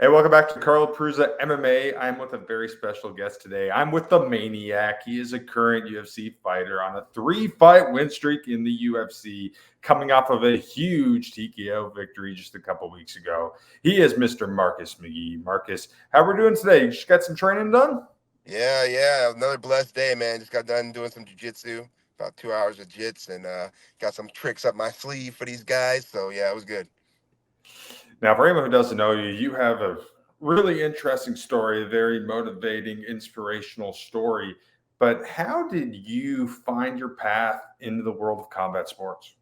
Hey, welcome back to Carlo Prusa MMA. I'm with a very special guest today. I'm with the Maniac. He is a current UFC fighter on a 3-fight win streak in the UFC, coming off of a huge TKO victory just a couple weeks ago. He is Mr. Marcus McGee. Marcus, how we doing today? You just got some training done? Yeah. Another blessed day, man. Just got done doing some jujitsu, about 2 hours of jits, and got some tricks up my sleeve for these guys. So yeah, it was good. Now, for anyone who doesn't know you, you have a really interesting story, a very motivating, inspirational story. But how did you find your path into the world of combat sports?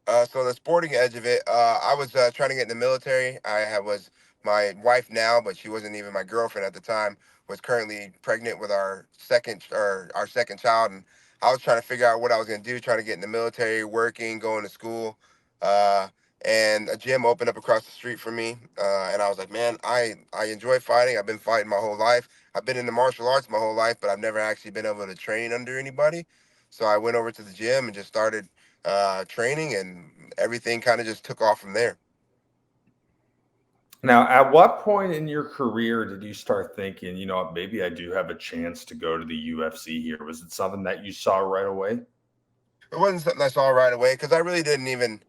So the sporting edge of it, I was trying to get in the military. Was my wife now, but she wasn't even my girlfriend at the time. Was currently pregnant with our second child, and I was trying to figure out what I was going to do. Trying to get in the military, working, going to school, uh, and a gym opened up across the street from me. And I was like, man, I enjoy fighting. I've been fighting my whole life. I've been in the martial arts my whole life, but I've never actually been able to train under anybody. So I went over to the gym and just started training, and everything kind of just took off from there. Now, at what point in your career did you start thinking, you know what, maybe I do have a chance to go to the UFC here? Was it something that you saw right away? It wasn't something I saw right away because I really didn't even.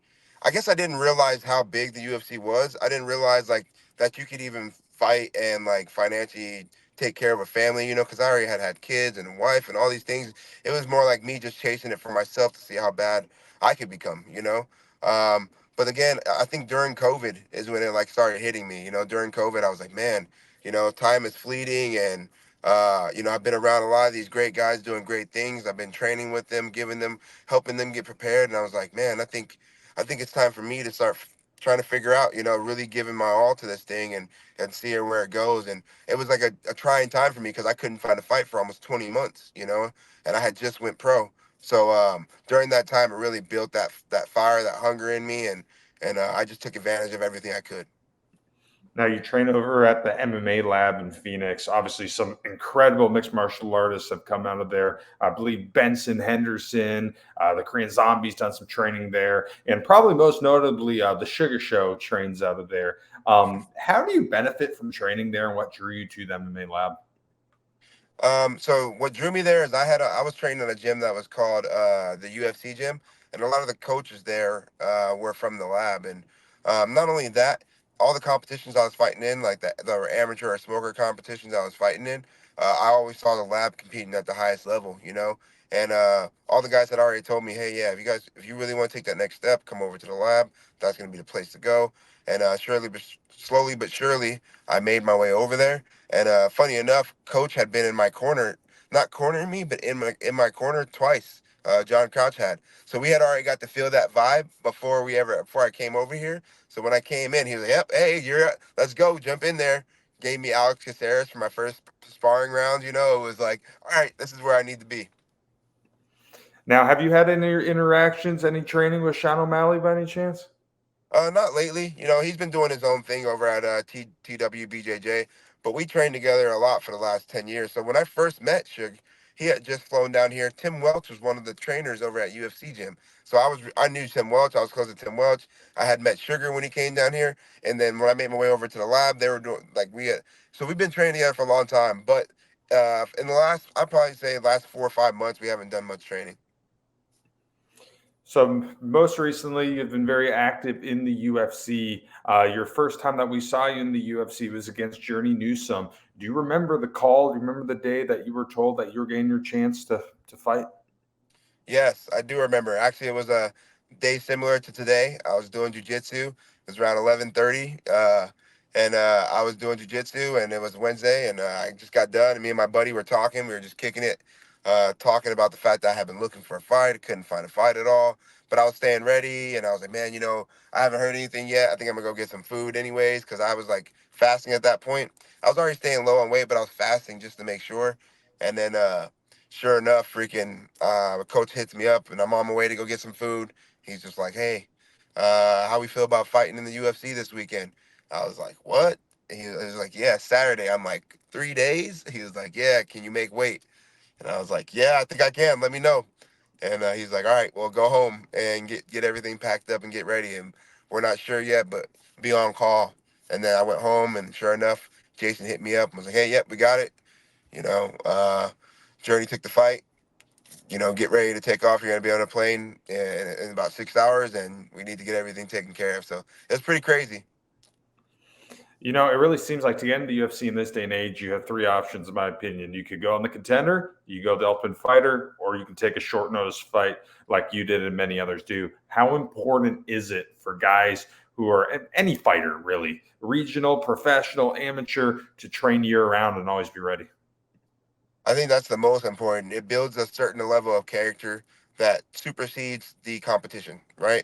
I guess I didn't realize how big the UFC was. I didn't realize like that you could even fight and like financially take care of a family. Because I already had kids and a wife and all these things. It was more like me just chasing it for myself to see how bad I could become. But again, I think during COVID is when it like started hitting me. During COVID, I was like, man, time is fleeting, and I've been around a lot of these great guys doing great things. I've been training with them, helping them get prepared. And I was like, man, I think it's time for me to start trying to figure out, really giving my all to this thing, and see where it goes. And it was like a trying time for me because I couldn't find a fight for almost 20 months, and I had just went pro. So during that time, it really built that fire, that hunger in me, and I just took advantage of everything I could. Now, you train over at the MMA lab in Phoenix. Obviously, some incredible mixed martial artists have come out of there. I believe Benson Henderson, the Korean Zombie's done some training there, and probably most notably, the Sugar Show trains out of there. How do you benefit from training there, and what drew you to the MMA lab? So what drew me there is I was trained in a gym that was called the UFC gym, and a lot of the coaches there were from the lab. And not only that, all the competitions I was fighting in, like the amateur or smoker competitions I was fighting in, I always saw the lab competing at the highest level, And all the guys had already told me, hey, yeah, if you really want to take that next step, come over to the lab. That's going to be the place to go. And slowly but surely, I made my way over there. And funny enough, Coach had been in my corner, not cornering me, but in my corner twice. John Crouch had. So we had already got to feel that vibe before I came over here. So when I came in, he was like, "Yep, hey, let's go, jump in there." Gave me Alex Caceres for my first sparring round. It was like, all right, this is where I need to be. Now, have you had any interactions, any training with Sean O'Malley by any chance? Not lately. He's been doing his own thing over at TWBJJ, but we trained together a lot for the last 10 years. So when I first met Suge, he had just flown down here. Tim Welch was one of the trainers over at UFC Gym. So I knew Tim Welch. I was close to Tim Welch. I had met Sugar when he came down here, and then when I made my way over to the lab, they were doing like so we've been training together for a long time. But in the I'd probably say last 4 or 5 months, we haven't done much training. So most recently, you've been very active in the UFC. Your first time that we saw you in the UFC was against Journey Newsome. Do you remember the call? Do you remember the day that you were told that you were getting your chance to fight? Yes, I do remember. Actually, it was a day similar to today. I was doing jujitsu. It was around 11:30, and I was doing jujitsu, and it was Wednesday, and I just got done. And me and my buddy were talking. We were just kicking it, talking about the fact that I had been looking for a fight. I couldn't find a fight at all, but I was staying ready, and I was like, man, I haven't heard anything yet. I think I'm gonna go get some food anyways, because I was like fasting at that point. I was already staying low on weight, but I was fasting just to make sure. And then sure enough, freaking coach hits me up, and I'm on my way to go get some food. He's just like, "Hey, how we feel about fighting in the UFC this weekend?" I was like, "What?" He was like, "Yeah, Saturday." I'm like, "3 days?" He was like, "Yeah, can you make weight?" And I was like, "Yeah, I think I can. Let me know." And he's like, "All right, well, go home and get everything packed up and get ready. And we're not sure yet, but be on call." And then I went home, and sure enough, Jason hit me up and was like, "Hey, yep, we got it. You know, Journey took the fight. You know, get ready to take off. You're gonna be on a plane in about 6 hours, and we need to get everything taken care of." So it's pretty crazy. It really seems like to get into the UFC in this day and age, you have three options, in my opinion. You could go on the contender, you go the ultimate fighter, or you can take a short notice fight like you did and many others do. How important is it for guys who are any fighter, really, regional, professional, amateur, to train year round and always be ready? I think that's the most important. It builds a certain level of character that supersedes the competition, right?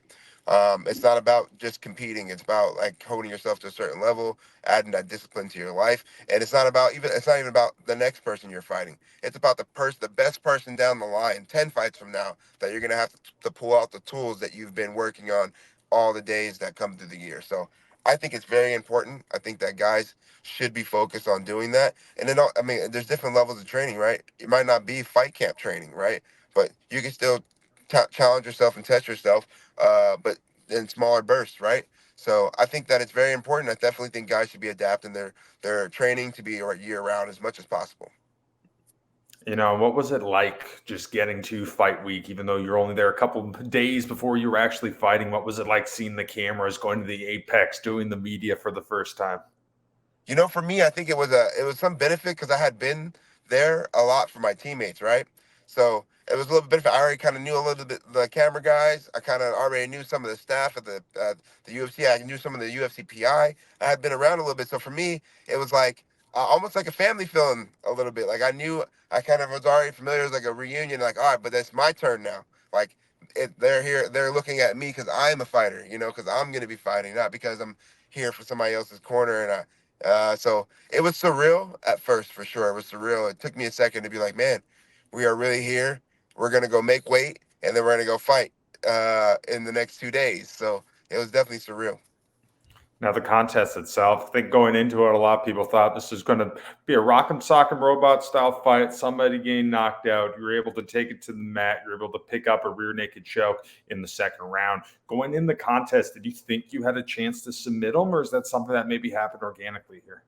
It's not about just competing. It's about like holding yourself to a certain level, adding that discipline to your life. And it's not even about the next person you're fighting. It's about the best person down the line, 10 fights from now, that you're going to have to pull out the tools that you've been working on all the days that come through the year. So I think it's very important. I think that guys should be focused on doing that. And then, I mean, there's different levels of training, right? It might not be fight camp training, right? But you can still challenge yourself and test yourself, but in smaller bursts, right? So I think that it's very important. I definitely think guys should be adapting their training to be year round as much as possible. What was it like just getting to fight week, even though you're only there a couple of days before you were actually fighting? What was it like seeing the cameras, going to the Apex, doing the media for the first time? You know, for me, I think it was some benefit because I had been there a lot for my teammates, right? So it was a little benefit. I already kind of knew a little bit the camera guys. I kind of already knew some of the staff at the UFC. I knew some of the UFC PI. I had been around a little bit, so for me, it was like almost like a family feeling a little bit. Like I knew I kind of was already familiar. It was like a reunion. Like, all right, but it's my turn now. Like they're here. They're looking at me because I'm a fighter. You know, because I'm gonna be fighting, not because I'm here for somebody else's corner. So it was surreal at first, for sure. It was surreal. It took me a second to be like, man, we are really here. We're gonna go make weight, and then we're gonna go fight in the next 2 days. So it was definitely surreal. Now, the contest itself, I think going into it, a lot of people thought this was going to be a rock'em sock'em robot style fight. Somebody getting knocked out. You were able to take it to the mat. You were able to pick up a rear naked choke in the second round. Going in the contest, did you think you had a chance to submit them, or is that something that maybe happened organically here?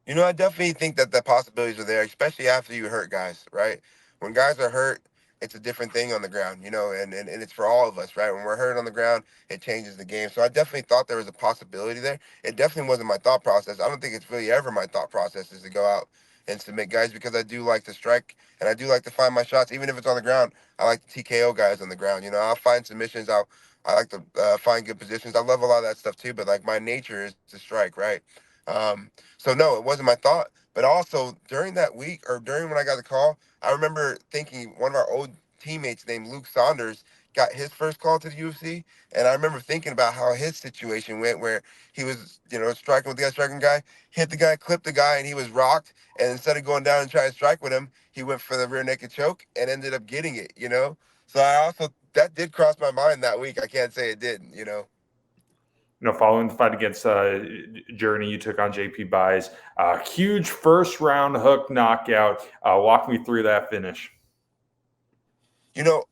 You know, I definitely think that the possibilities are there, especially after you hurt guys, right? When guys are hurt, it's a different thing on the ground, you know, and it's for all of us, right? When we're hurt on the ground, it changes the game. So I definitely thought there was a possibility there. It definitely wasn't my thought process. I don't think it's really ever my thought process is to go out and submit guys because I do like to strike and I do like to find my shots, even if it's on the ground. I like to TKO guys on the ground. You know, I'll find submissions. I like to find good positions. I love a lot of that stuff too. But like my nature is to strike, right? So no, it wasn't my thought. But also during that week or during when I got the call, I remember thinking one of our old teammates named Luke Saunders got his first call to the UFC, and I remember thinking about how his situation went, where he was, you know, striking with the guy, striking guy, hit the guy, clipped the guy, and he was rocked. And instead of going down and trying to strike with him, he went for the rear naked choke and ended up getting it. You know, so I also that did cross my mind that week. I can't say it didn't. You know. Following the fight against Journey, you took on JP Buys. Huge first round hook knockout. Walk me through that finish. You know,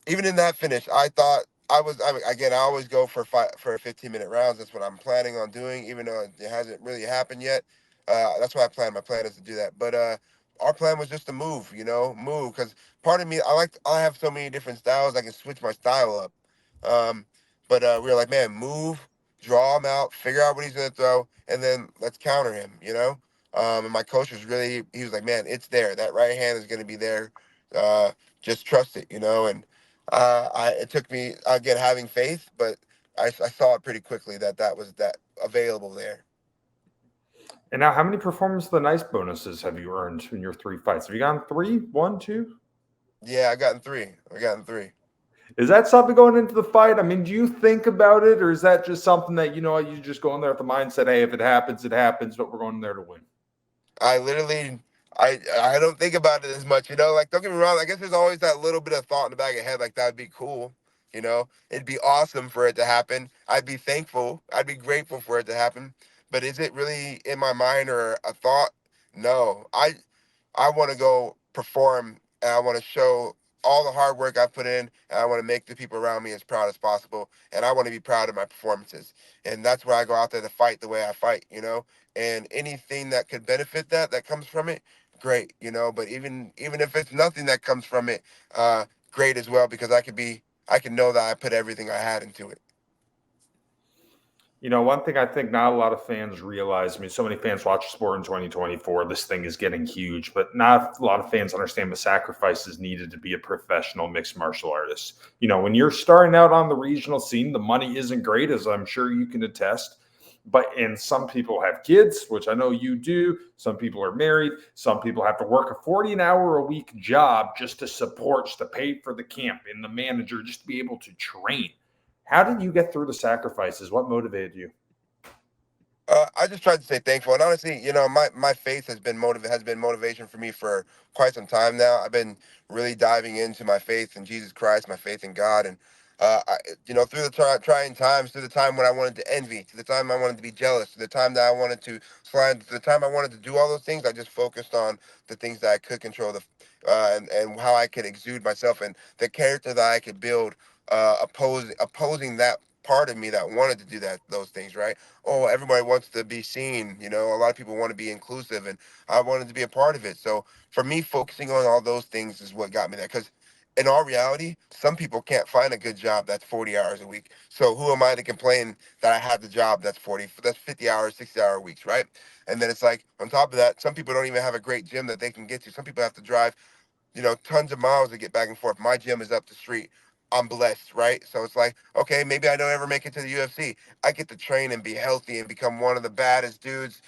even in that finish, I thought I mean, again, I always go for 15-minute rounds. That's what I'm planning on doing, even though it hasn't really happened yet. That's why I plan. My plan is to do that. But our plan was just to move, you know, move. Because part of me, I have so many different styles. I can switch my style up. Um, but we were like, man, move, draw him out, figure out what he's gonna throw, and then let's counter him, you know. And my coach was really, he was like, man, it's there. That right hand is gonna be there. Uh, just trust it, you know. And it took me again having faith, but I saw it pretty quickly that that was that available there. And now, how many performance of the nice bonuses have you earned in your three fights? Have you gotten three? One, two? Yeah, I got in three. I got in three. Is that something going into the fight? I mean, do you think about it, or is that just something that you just go in there with the mindset, hey, if it happens, but we're going there to win? I literally, I don't think about it as much, you know. Like, don't get me wrong. I guess there's always that little bit of thought in the back of your head, like that'd be cool, you know. It'd be awesome for it to happen. I'd be thankful. I'd be grateful for it to happen. But is it really in my mind or a thought? No. I want to go perform and I want to show. all the hard work I put in, and I want to make the people around me as proud as possible, and I want to be proud of my performances. And that's where I go out there to fight the way I fight, and anything that could benefit that comes from it, great, but even if it's nothing that comes from it, great as well, because I can know that I put everything I had into it. One thing I think not a lot of fans realize, I mean, so many fans watch sport in 2024, this thing is getting huge, but not a lot of fans understand the sacrifices needed to be a professional mixed martial artist. When you're starting out on the regional scene, the money isn't great, as I'm sure you can attest. And some people have kids, which I know you do. Some people are married. Some people have to work a 40-hour-a-week job just to support, just to pay for the camp and the manager, just to be able to train. How did you get through the sacrifices? What motivated you? I just tried to stay thankful, and honestly, my faith has been motivation for me for quite some time now. I've been really diving into my faith in Jesus Christ, my faith in God, and through the trying times, through the time when I wanted to envy, to the time I wanted to be jealous, to the time that I wanted to slide, to the time I wanted to do all those things, I just focused on the things that I could control, and how I could exude myself and the character that I could build, opposing that part of me that wanted to do those things, right? Oh, everybody wants to be seen. A lot of people want to be inclusive, and I wanted to be a part of it. So for me, focusing on all those things is what got me there. Because in all reality, some people can't find a good job that's 40 hours a week. So who am I to complain that I have the job that's 50 hours, 60-hour weeks, right? And then it's like, on top of that, some people don't even have a great gym that they can get to. Some people have to drive tons of miles to get back and forth. My gym is up the street. I'm blessed, right? So it's like, okay, maybe I don't ever make it to the UFC. I get to train and be healthy and become one of the baddest dudes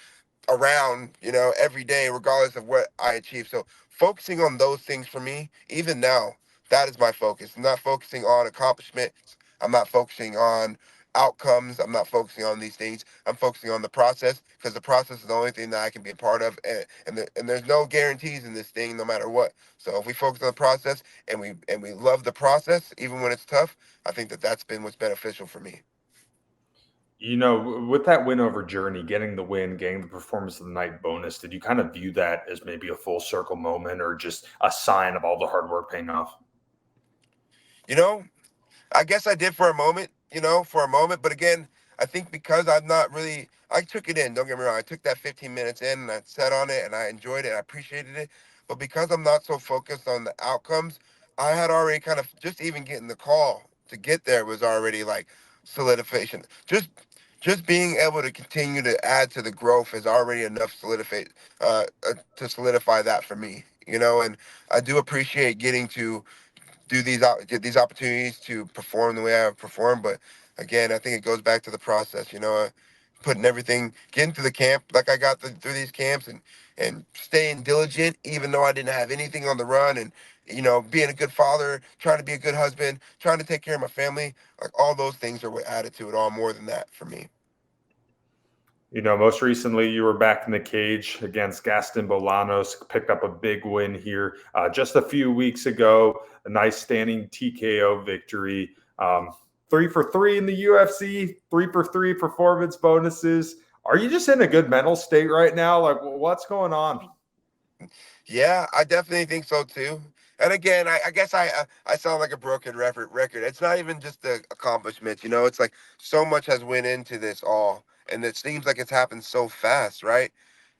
around, every day, regardless of what I achieve. So focusing on those things for me, even now, that is my focus. I'm not focusing on accomplishments. I'm not focusing on outcomes. I'm not focusing on these things. I'm focusing on the process, because the process is the only thing that I can be a part of. And there's no guarantees in this thing, no matter what. So if we focus on the process, and we love the process, even when it's tough, I think that that's been what's beneficial for me. With that win over Journey, getting the win, getting the performance of the night bonus, did you kind of view that as maybe a full circle moment or just a sign of all the hard work paying off? You know, I guess I did for a moment, for a moment. But again, I think because I'm not really, I took it in. Don't get me wrong. I took that 15 minutes in, and I sat on it, and I enjoyed it. I appreciated it. But because I'm not so focused on the outcomes, I had already kind of, just even getting the call to get there was already like solidification. Just being able to continue to add to the growth is already enough to solidify that for me. And I do appreciate getting to get these opportunities to perform the way I have performed. But again, I think it goes back to the process. Putting everything, getting through the camp like I got through these camps, and staying diligent even though I didn't have anything on the run, and being a good father, trying to be a good husband, trying to take care of my family. Like, all those things are what added to it all more than that for me. Most recently you were back in the cage against Gaston Bolanos, picked up a big win here just a few weeks ago. A nice standing TKO victory. 3 for 3 in the UFC, 3 for 3 performance bonuses. Are you just in a good mental state right now? Like, what's going on? Yeah, I definitely think so too. And again, I guess I sound like a broken record. It's not even just the accomplishments, It's like so much has went into this all, and it seems like it's happened so fast, right?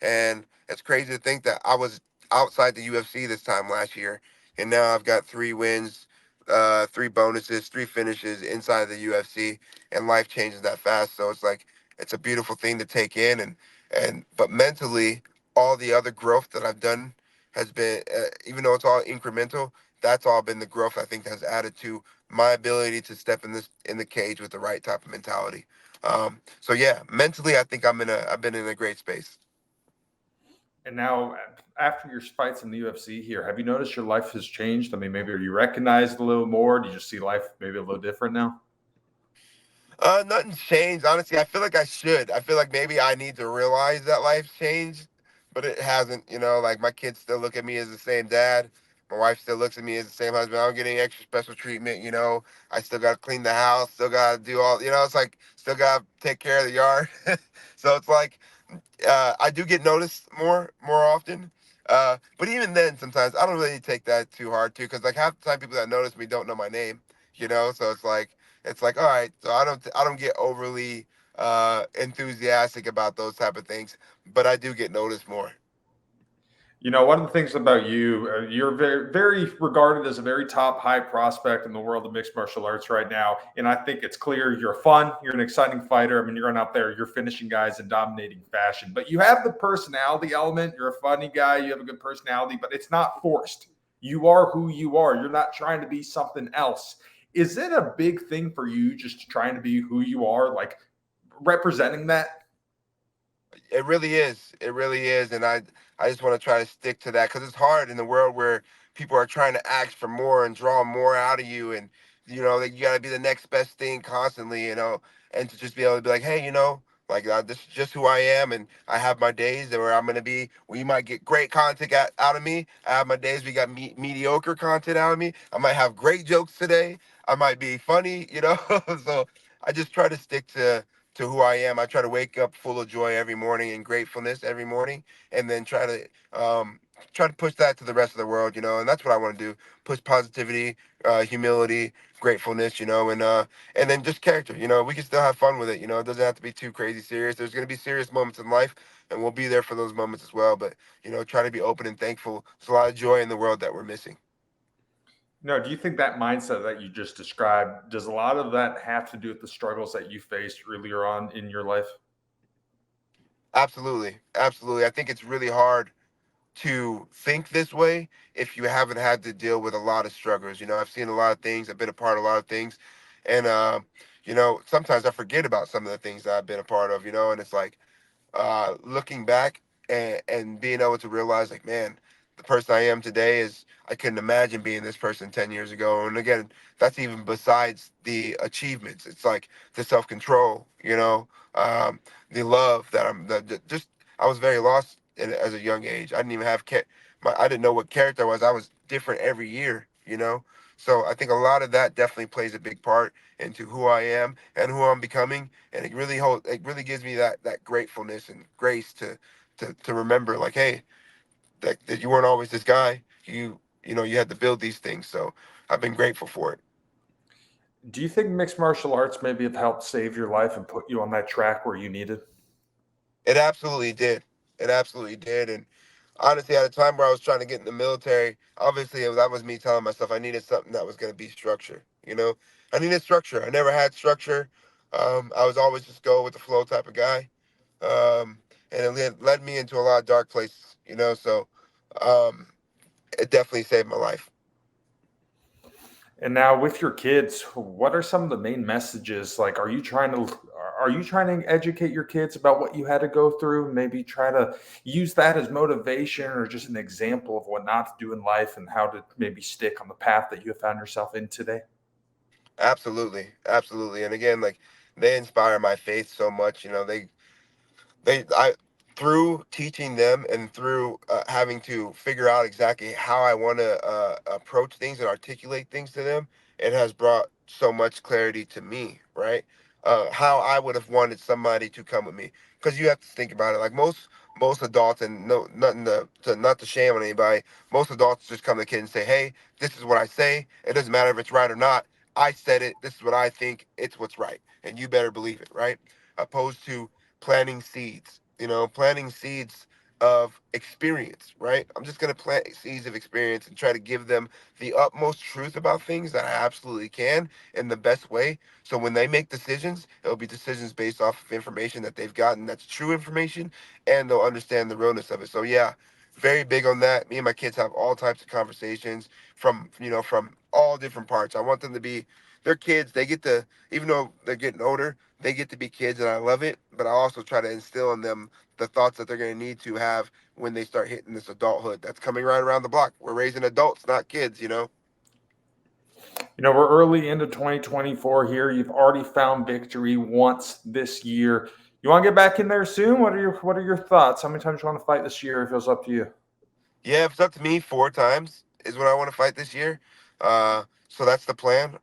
And it's crazy to think that I was outside the UFC this time last year, and now I've got 3 wins, 3 bonuses, 3 finishes inside the UFC, and life changes that fast. So it's like it's a beautiful thing to take in, and but mentally, all the other growth that I've done has been, even though it's all incremental, that's all been the growth I think has added to my ability to step in the cage with the right type of mentality. So yeah, mentally, I think I've been in a great space. And now, after your fights in the UFC here, have you noticed your life has changed? I mean, maybe are you recognized a little more? Do you just see life maybe a little different now? Nothing's changed. Honestly, I feel like I should. I feel like maybe I need to realize that life's changed, but it hasn't. Like, my kids still look at me as the same dad. My wife still looks at me as the same husband. I don't get any extra special treatment. I still got to clean the house. Still got to do all. It's like still got to take care of the yard. So it's like, I do get noticed more often. But even then, sometimes I don't really take that too hard too, because like half the time people that notice me don't know my name, you know. So it's like all right. So I don't get overly enthusiastic about those type of things, but I do get noticed more. One of the things about you, you're very, very regarded as a very top high prospect in the world of mixed martial arts right now. And I think it's clear you're fun, you're an exciting fighter. I mean, you're going out there, you're finishing guys in dominating fashion, but you have the personality element. You're a funny guy, you have a good personality, but it's not forced. You are who you are. You're not trying to be something else. Is it a big thing for you just trying to be who you are, like representing that? It really is. It really is, and I just want to try to stick to that because it's hard in the world where people are trying to ask for more and draw more out of you, and that you got to be the next best thing constantly, and to just be able to be like, hey, like this is just who I am, and I have my days where I'm gonna be. Where you might get great content out of me. I have my days we got mediocre content out of me. I might have great jokes today. I might be funny. So I just try to stick to who I am. I try to wake up full of joy every morning and gratefulness every morning, and then try to push that to the rest of the world. And that's what I want to do: push positivity, humility, gratefulness, and then just character. We can still have fun with it. It doesn't have to be too crazy serious. There's gonna be serious moments in life, and we'll be there for those moments as well. But try to be open and thankful. There's a lot of joy in the world that we're missing. No, do you think that mindset that you just described, does a lot of that have to do with the struggles that you faced earlier on in your life? Absolutely, absolutely. I think it's really hard to think this way if you haven't had to deal with a lot of struggles. I've seen a lot of things, I've been a part of a lot of things, and sometimes I forget about some of the things that I've been a part of, and it's like looking back and being able to realize, like, man, the person I am today is I couldn't imagine being this person 10 years ago. And again, that's even besides the achievements. It's like the self control, the love that just I was very lost as a young age. I didn't even have I didn't know what character I was. I was different every year. So I think a lot of that definitely plays a big part into who I am and who I'm becoming, and it really gives me that gratefulness and grace to remember, like, hey, that you weren't always this guy. You had to build these things. So I've been grateful for it. Do you think mixed martial arts maybe have helped save your life and put you on that track where you needed? It absolutely did. It absolutely did. And honestly, at a time where I was trying to get in the military, obviously that was me telling myself I needed something that was going to be structure. I needed structure. I never had structure. I was always just go with the flow type of guy. And it led me into a lot of dark places. So um, it definitely saved my life. And now with your kids, what are some of the main messages? Like, are you trying to educate your kids about what you had to go through? Maybe try to use that as motivation or just an example of what not to do in life and how to maybe stick on the path that you have found yourself in today. Absolutely, absolutely. And again, like, they inspire my faith so much. I through teaching them and through having to figure out exactly how I want to approach things and articulate things to them, it has brought so much clarity to me, right? How I would have wanted somebody to come with me, because you have to think about it. Like, most adults, and no, nothing not to shame on anybody, most adults just come to the kid and say, hey, this is what I say. It doesn't matter if it's right or not. I said it. This is what I think. It's what's right, and you better believe it, right? Opposed to planting seeds of experience, right? I'm just going to plant seeds of experience and try to give them the utmost truth about things that I absolutely can in the best way. So when they make decisions, it'll be decisions based off of information that they've gotten that's true information, and they'll understand the realness of it. So, yeah, very big on that. Me and my kids have all types of conversations from all different parts. I want them to be, they're kids. They get to, even though they're getting older, they get to be kids, and I love it. But I also try to instill in them the thoughts that they're going to need to have when they start hitting this adulthood that's coming right around the block. We're raising adults, not kids. We're early into 2024 here. You've already found victory once this year. You want to get back in there soon? What are your thoughts? How many times you want to fight this year? It feels up to you. Yeah, if it's up to me, 4 times is what I want to fight this year. So that's the plan.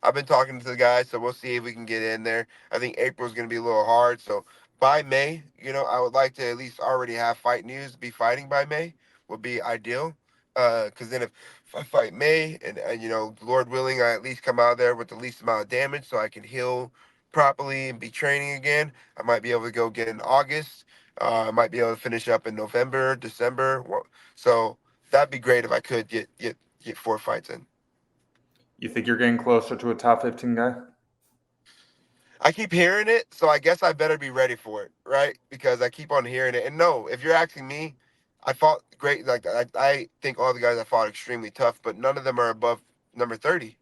I've been talking to the guys, so we'll see if we can get in there. I think April's going to be a little hard, so by May, I would like to at least already have fight news. Be fighting by May would be ideal. Because then if I fight May and Lord willing, I at least come out there with the least amount of damage so I can heal properly and be training again. I might be able to go get in August. I might be able to finish up in November, December. So that'd be great if I could get 4 fights in. You think you're getting closer to a top 15 guy? I keep hearing it, so I guess I better be ready for it, right? Because I keep on hearing it. And no, if you're asking me, I fought great. Like I think all the guys I fought extremely tough, but none of them are above number 30.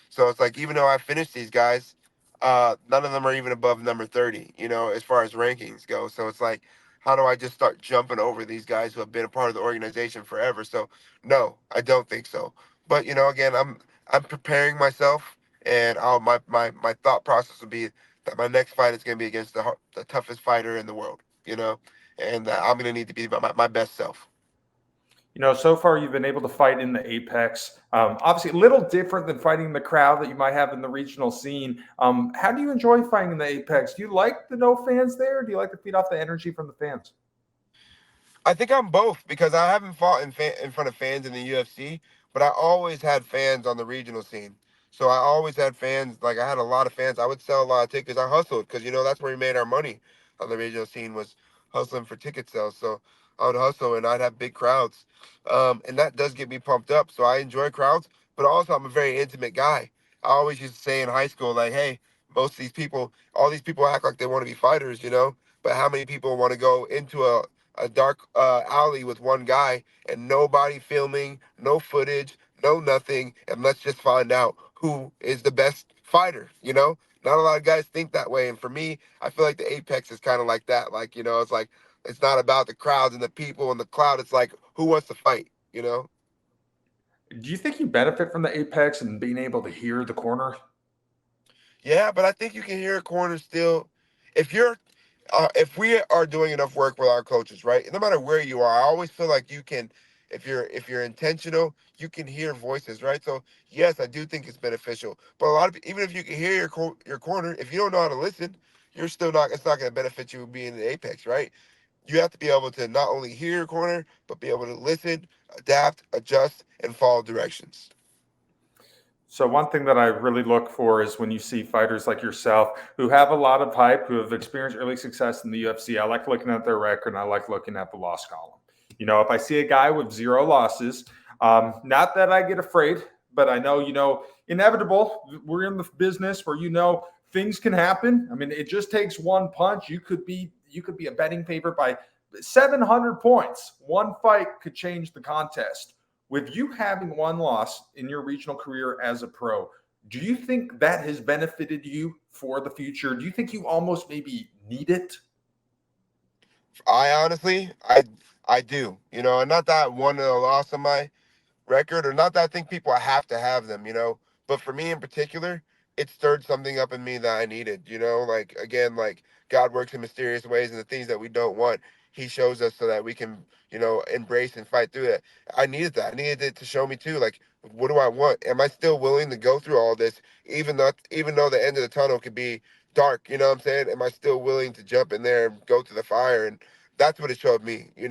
So it's like even though I finished these guys, none of them are even above number 30. As far as rankings go. So it's like, how do I just start jumping over these guys who have been a part of the organization forever? So no, I don't think so. But again, I'm preparing myself and my thought process would be that my next fight is going to be against the toughest fighter in the world, and that I'm going to need to be my best self. So far you've been able to fight in the Apex. Obviously, a little different than fighting the crowd that you might have in the regional scene. How do you enjoy fighting in the Apex? Do you like the no fans there? Or do you like to feed off the energy from the fans? I think I'm both because I haven't fought in front of fans in the UFC, but I always had fans on the regional scene. So I always had fans. Like I had a lot of fans. I would sell a lot of tickets. I hustled because that's where we made our money on the regional scene was hustling for ticket sales. So I would hustle and I'd have big crowds, and that does get me pumped up. So I enjoy crowds, but also I'm a very intimate guy. I always used to say in high school, like, hey, most of these people, all these people act like they want to be fighters, but how many people want to go into a dark alley with one guy and nobody filming, no footage, no nothing, and let's just find out who is the best fighter. Not a lot of guys think that way, and for me, I feel like the Apex is kind of like that. Like it's like it's not about the crowds and the people and the cloud. It's like who wants to fight. Do you think you benefit from the Apex and being able to hear the corner? Yeah, but I think you can hear a corner still. If you're, if we are doing enough work with our coaches, right? No matter where you are, I always feel like you can, if you're intentional, you can hear voices, right? So yes, I do think it's beneficial. But a lot of even if you can hear your corner, if you don't know how to listen, you're still not. It's not going to benefit you being in the apex, right? You have to be able to not only hear your corner, but be able to listen, adapt, adjust, and follow directions. So one thing that I really look for is when you see fighters like yourself who have a lot of hype, who have experienced early success in the UFC. I like looking at their record and I like looking at the loss column. If I see a guy with zero losses, not that I get afraid, but I know, inevitable. We're in the business where things can happen. I mean, it just takes one punch. You could be a betting favorite by 700 points. One fight could change the contest. With you having one loss in your regional career as a pro, do you think that has benefited you for the future? Do you think you almost maybe need it? I honestly, I do, and not that I won or lost on my record, or not that I think people have to have them, but for me in particular, it stirred something up in me that I needed, like again, like God works in mysterious ways, and the things that we don't want, He shows us so that we can, embrace and fight through it. I needed that. I needed it to show me too, like, what do I want? Am I still willing to go through all this, even though the end of the tunnel could be dark? You know what I'm saying? Am I still willing to jump in there and go to the fire? And that's what it showed me, and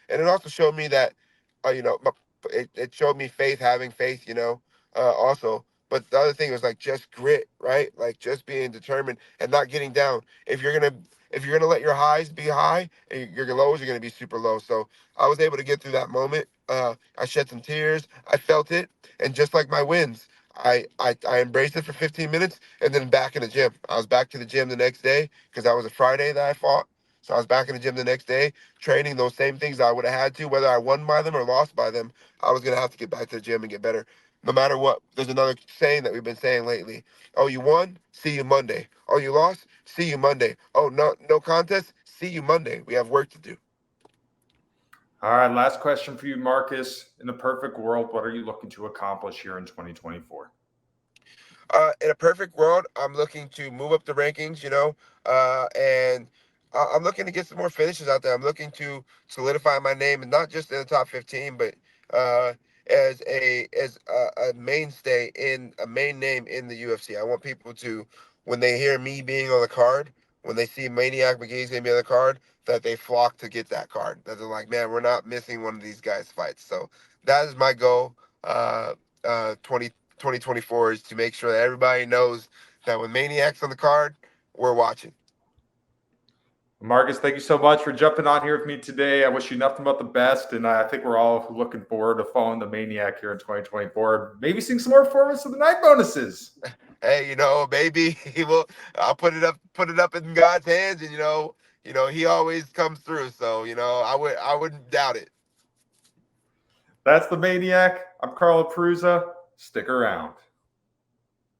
it also showed me that, my it showed me faith, having faith, also. But the other thing was like just grit, right? Like just being determined and not getting down. If you're gonna let your highs be high and your lows are gonna be super low. So I was able to get through that moment. I shed some tears. I felt it, and just like my wins, I embraced it for 15 minutes and then back in the gym. I was back to the gym the next day because that was a Friday that I fought. So I was back in the gym the next day, training those same things I would have had to, whether I won by them or lost by them. I was gonna have to get back to the gym and get better, no matter what. There's another saying that we've been saying lately. Oh, you won? See you Monday. Oh, you lost? See you Monday. Oh, no contest? See you Monday. We have work to do. All right, last question for you, Marcus. In a perfect world, what are you looking to accomplish here in 2024? In a perfect world, I'm looking to move up the rankings, and I'm looking to get some more finishes out there. I'm looking to solidify my name, and not just in the top 15, but uh, as a mainstay in a main name in the UFC. I want people to, when they hear me being on the card, when they see Maniac McGee's gonna be on the card, that they flock to get that card. That they're like, man, we're not missing one of these guys' fights. So that is my goal. 2024 is to make sure that everybody knows that when Maniac's on the card, we're watching. Marcus, thank you so much for jumping on here with me today. I wish you nothing but the best, and I think we're all looking forward to following the Maniac here in 2024. Maybe seeing some more performance of the night bonuses. Hey, maybe he will. I'll put it up in God's hands, and he always comes through. So I wouldn't doubt it. That's the Maniac. I'm Carlo Perusa. Stick around.